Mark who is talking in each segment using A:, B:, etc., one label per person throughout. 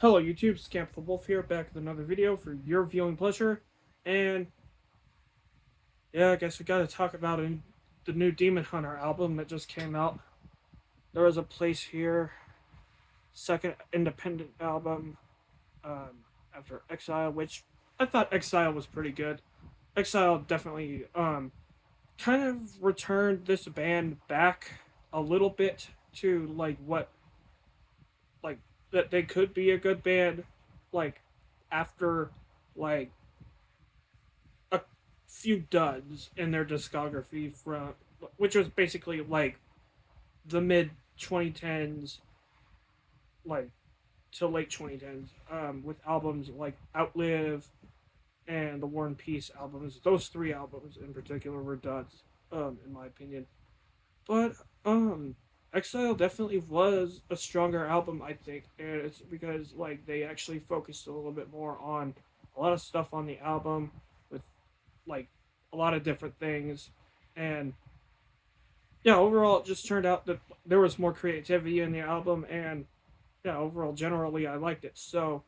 A: Hello YouTube, Scamp the Wolf here, back with another video for your viewing pleasure. And yeah, I guess we gotta talk about the new Demon Hunter album that just came out. There was a place here, second independent album after Exile, which I thought Exile was pretty good. Exile definitely kind of returned this band back a little bit to like what like that they could be a good band like after like a few duds in their discography from which was basically like the mid 2010s like to late 2010s with albums like Outlive and the War and Peace albums. Those three albums in particular were duds in my opinion. But Exile definitely was a stronger album, I think. And it's because like they actually focused a little bit more on a lot of stuff on the album with like a lot of different things. And yeah, overall it just turned out that there was more creativity in the album, and yeah, overall generally I liked it. So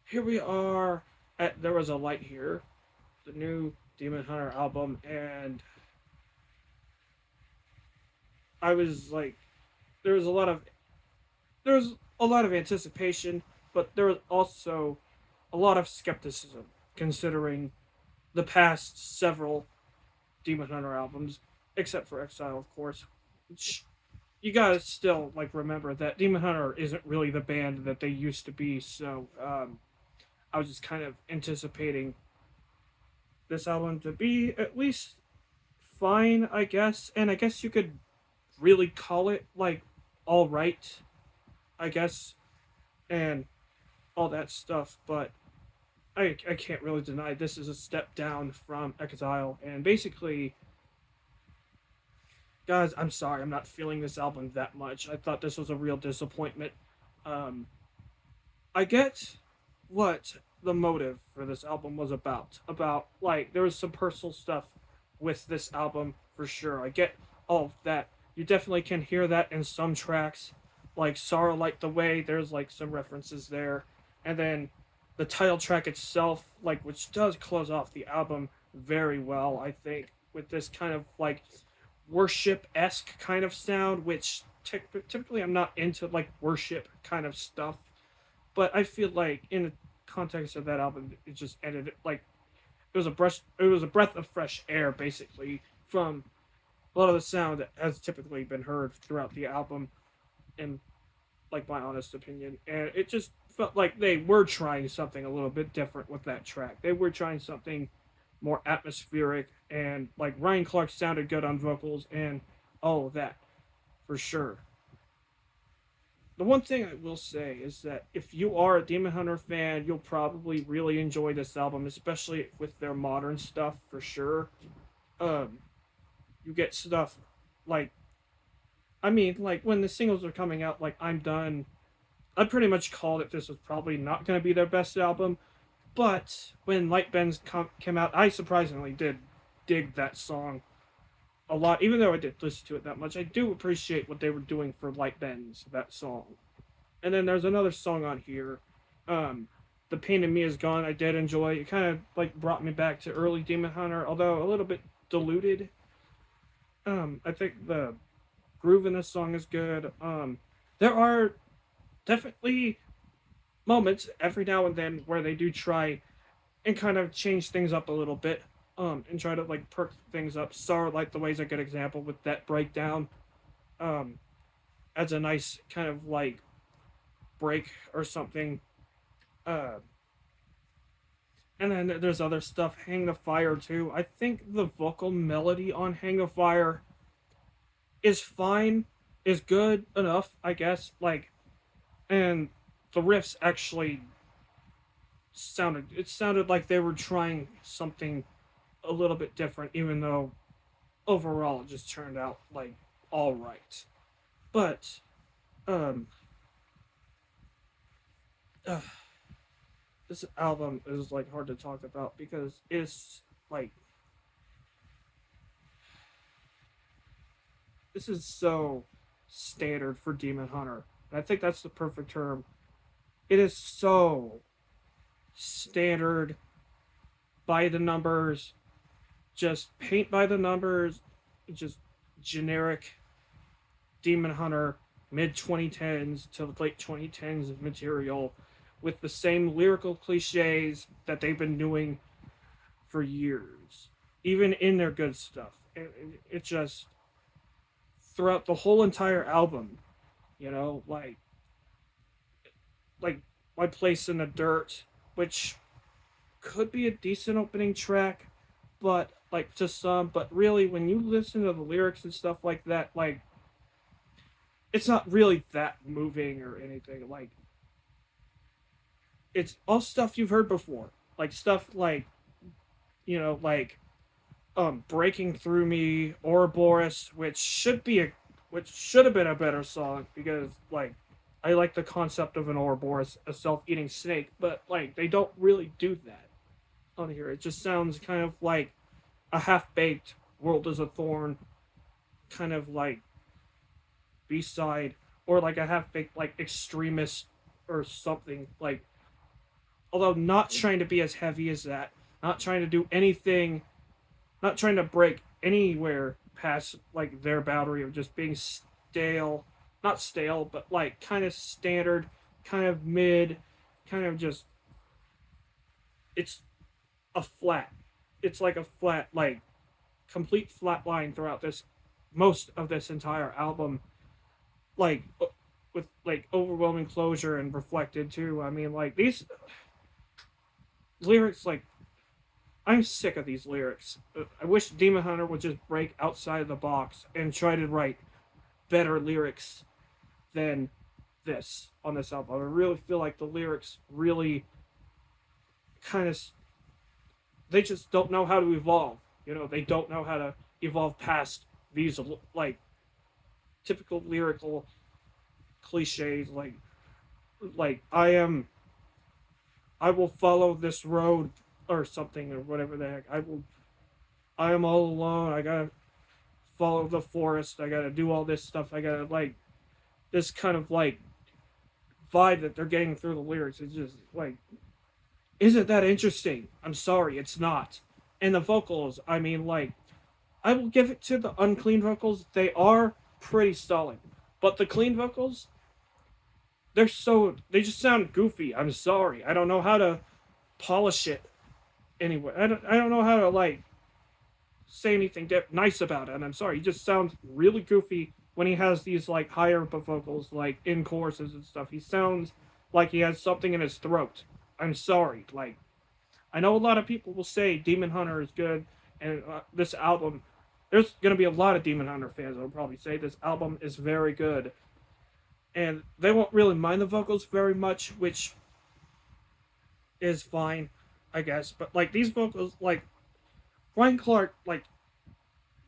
A: here we are at There Was a Light Here, the new Demon Hunter album, and I was like there was a lot of there was a lot of anticipation, but there was also a lot of skepticism considering the past several Demon Hunter albums, except for Exile, of course. You gotta still like remember that Demon Hunter isn't really the band that they used to be. So I was just kind of anticipating this album to be at least fine, I guess, and I guess you could really call it like all right, I guess, and all that stuff. But I can't really deny this is a step down from Exile, and basically guys, I'm sorry, I'm not feeling this album that much. I thought this was a real disappointment. Um, I get what the motive for this album was about. About, like, there was some personal stuff with this album for sure. I get all of that. You definitely can hear that in some tracks. Like, Sorrow Light the Way, there's, like, some references there. And then the title track itself, like, which does close off the album very well, I think, with this kind of, like, worship-esque kind of sound, which typically I'm not into like worship kind of stuff, but I feel like in the context of that album, it just ended like it was a breath of fresh air basically from a lot of the sound that has typically been heard throughout the album, in like my honest opinion, and it just felt like they were trying something a little bit different with that track. They were trying something more atmospheric, and like Ryan Clark sounded good on vocals and all of that for sure. The one thing I will say is that if you are a Demon Hunter fan, you'll probably really enjoy this album, especially with their modern stuff for sure. Um, you get stuff like, I mean, like when the singles are coming out, like I'm Done, I pretty much called it. This was probably not going to be their best album, but when Light Bends came out, I surprisingly did dig that song a lot. Even though I didn't listen to it that much, I do appreciate what they were doing for Light Bends, that song. And then there's another song on here, um, "The Pain in Me Is Gone." I did enjoy. It kind of like brought me back to early Demon Hunter, although a little bit diluted. I think the groove in this song is good. There are definitely moments every now and then where they do try and kind of change things up a little bit, and try to like perk things up. Sorrow Like the Way's a good example with that breakdown. Um, as a nice kind of like break or something. Uh, and then there's other stuff. Hang the Fire too. I think the vocal melody on Hang the Fire is fine, is good enough, I guess. Like, and the riffs actually sounded like they were trying something a little bit different, even though overall it just turned out like all right. But um, uh, this album is like hard to talk about because it's like this is so standard for Demon Hunter. And I think that's the perfect term. It is so standard, by the numbers, just paint by the numbers, just generic Demon Hunter mid 2010s to late 2010s material with the same lyrical cliches that they've been doing for years, even in their good stuff. It just throughout the whole entire album, you know, like My Place in the Dirt, which could be a decent opening track, but like to some, but really when you listen to the lyrics and stuff like that, like it's not really that moving or anything. Like it's all stuff you've heard before, like stuff like like Breaking Through Me, Ouroboros, which should have been a better song because like I like the concept of an Ouroboros, a self-eating snake, but like they don't really do that on here. It just sounds kind of like a half-baked World is a Thorn kind of like B-side, or like a half-baked like Extremist or something, like, although not trying to be as heavy as that, not trying to do anything, not trying to break anywhere past like their boundary of just being stale, not stale, but like kind of standard, kind of mid, kind of just, it's a flat. It's like a flat, like complete flat line throughout this, most of this entire album, like with like overwhelming closure and reflected too. I mean, like these lyrics, like I'm sick of these lyrics. I wish Demon Hunter would just break outside of the box and try to write better lyrics than this on this album. I really feel like the lyrics really kind of, they just don't know how to evolve. You know, they don't know how to evolve past these like typical lyrical cliches, like I will follow this road or something or whatever the heck. I am all alone. I gotta follow the forest. I gotta do all this stuff. I gotta like this kind of like vibe that they're getting through the lyrics. It's just like, isn't that interesting? I'm sorry, it's not. And the vocals, I mean, like, I will give it to the unclean vocals. They are pretty solid, but the clean vocals, they just sound goofy. I'm sorry. I don't know how to polish it anyway. I don't know how to like say anything nice about it. And I'm sorry, he just sounds really goofy when he has these like higher vocals, like in choruses and stuff. He sounds like he has something in his throat. I'm sorry. Like I know a lot of people will say Demon Hunter is good, and this album. There's gonna be a lot of Demon Hunter fans that will probably say this album is very good, and they won't really mind the vocals very much, which is fine, I guess. But like these vocals, like Brian Clark, like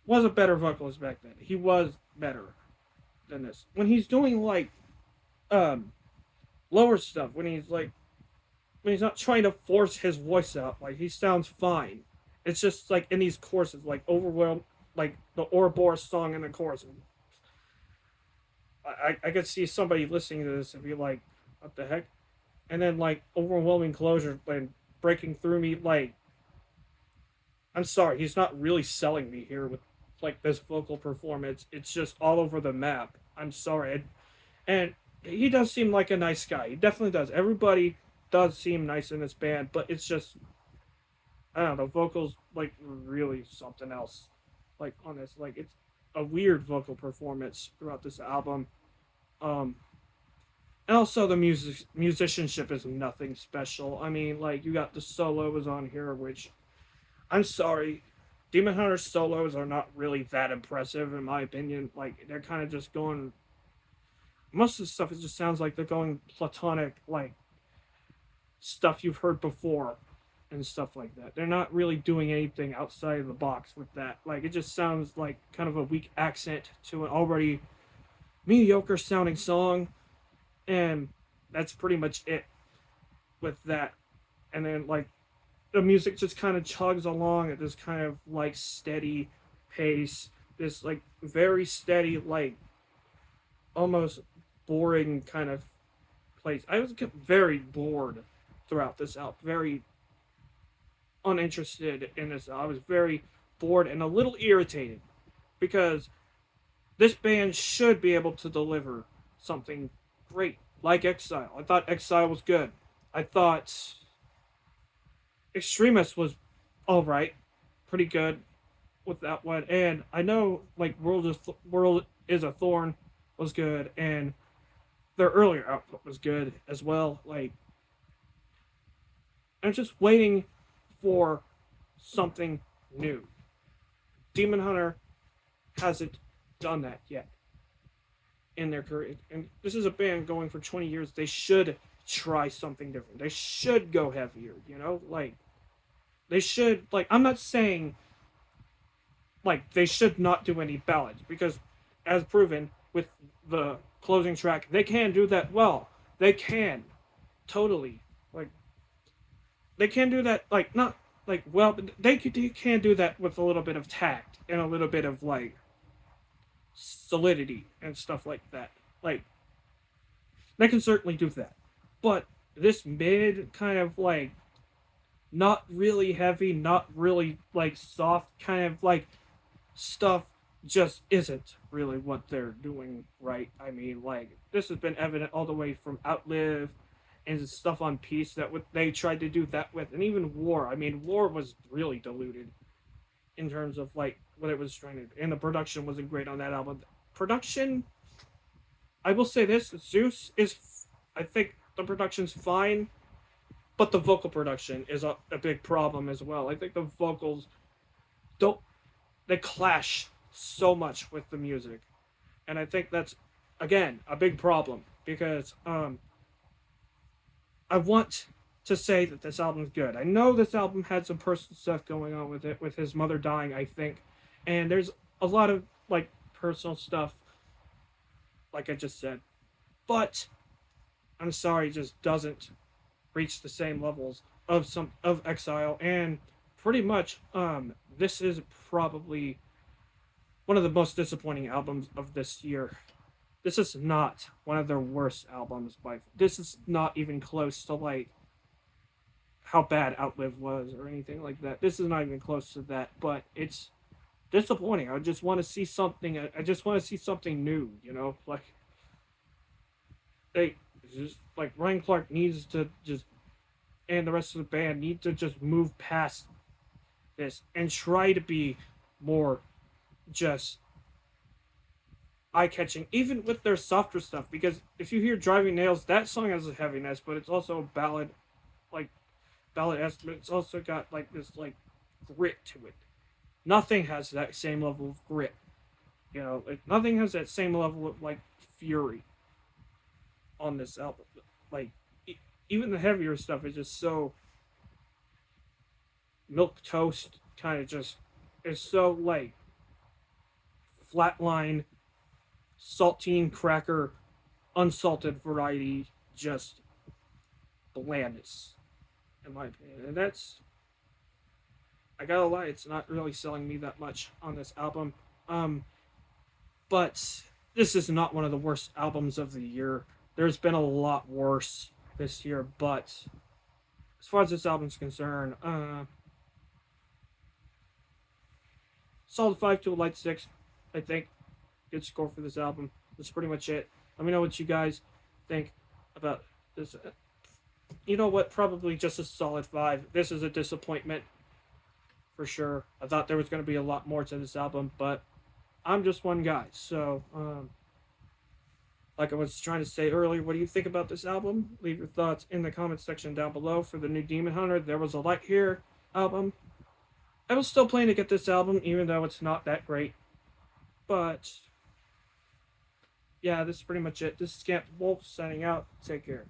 A: was a better vocalist back then. He was better than this. When he's doing like um lower stuff, when he's not trying to force his voice out, like he sounds fine. It's just like in these choruses, like overwhelmed, like the Ouroboros song in the chorus. I could see somebody listening to this and be like, "What the heck?" And then like overwhelming closure and Breaking Through Me, like I'm sorry, he's not really selling me here with like this vocal performance. It's just all over the map. I'm sorry, and he does seem like a nice guy. He definitely does. Everybody does seem nice in this band, but it's just I don't know. Vocals like really something else. Like on this, like it's a weird vocal performance throughout this album. Um, and also the musicianship is nothing special. I mean, like you got the solos on here, which I'm sorry, Demon Hunter's solos are not really that impressive in my opinion. Like they're kind of just going. Most of the stuff it just sounds like they're going platonic, like stuff you've heard before, and stuff like that. They're not really doing anything outside of the box with that. Like it just sounds like kind of a weak accent to an already mediocre sounding song, and that's pretty much it with that. And then like the music just kind of chugs along at this kind of like steady pace, this like very steady, like almost boring kind of place. I was very bored throughout this album, very uninterested in this. I was very bored and a little irritated because this band should be able to deliver something great, like Exile. I thought Exile was good. I thought Extremist was all right, pretty good with that one. And I know like World is a Thorn was good, and their earlier output was good as well. Like I'm just waiting for something new. Demon Hunter hasn't done that yet in their career. And this is a band going for 20 years. They should try something different. They should go heavier, you know? Like, they should, like, I'm not saying, like, they should not do any ballads, because, as proven with the closing track, they can do that well. They can. Totally. Like, they can do that, like, not, like, well, but they can do that with a little bit of tact and a little bit of, like, solidity and stuff like that. Like, they can certainly do that. But this mid kind of like not really heavy, not really like soft kind of like stuff just isn't really what they're doing right. I mean, like this has been evident all the way from Outlive and stuff on Peace that what they tried to do that with, and even War. I mean, War was really diluted in terms of like what it was trying to do, and the production wasn't great on that album. Production, I will say this: Zeus is, I think the production's fine, but the vocal production is a big problem as well. I think the vocals don't, they clash so much with the music, and I think that's again a big problem because I want to say that this album's good. I know this album had some personal stuff going on with it, with his mother dying, I think, and there's a lot of like personal stuff, like I just said, but I'm sorry, it just doesn't reach the same levels of some of Exile, and pretty much this is probably one of the most disappointing albums of this year. This is not one of their worst albums by, this is not even close to like how bad Outlive was or anything like that. This is not even close to that, but it's disappointing. I just want to see something. I just want to see something new. You know, like they just like Ryan Clark needs to just, and the rest of the band need to just move past this and try to be more just eye catching, even with their softer stuff. Because if you hear Driving Nails, that song has a heaviness, but it's also a ballad, like ballad esque, but it's also got like this like grit to it. Nothing has that same level of grit. You know, like, nothing has that same level of like fury on this album. Like even the heavier stuff is just so milk toast kind of just is so like flatline saltine cracker unsalted variety, just blandness in my opinion. And that's, I gotta lie, it's not really selling me that much on this album. But this is not one of the worst albums of the year. There's been a lot worse this year, but as far as this album's concerned, solid 5 to a light 6, I think. Good score for this album. That's pretty much it. Let me know what you guys think about this. You know what? Probably just a solid 5. This is a disappointment for sure. I thought there was going to be a lot more to this album, but I'm just one guy. So, like I was trying to say earlier, what do you think about this album? Leave your thoughts in the comments section down below. For the new Demon Hunter, There Was a Light Here album, I was still planning to get this album, even though it's not that great. But yeah, this is pretty much it. This is Scamp Wolf signing out. Take care.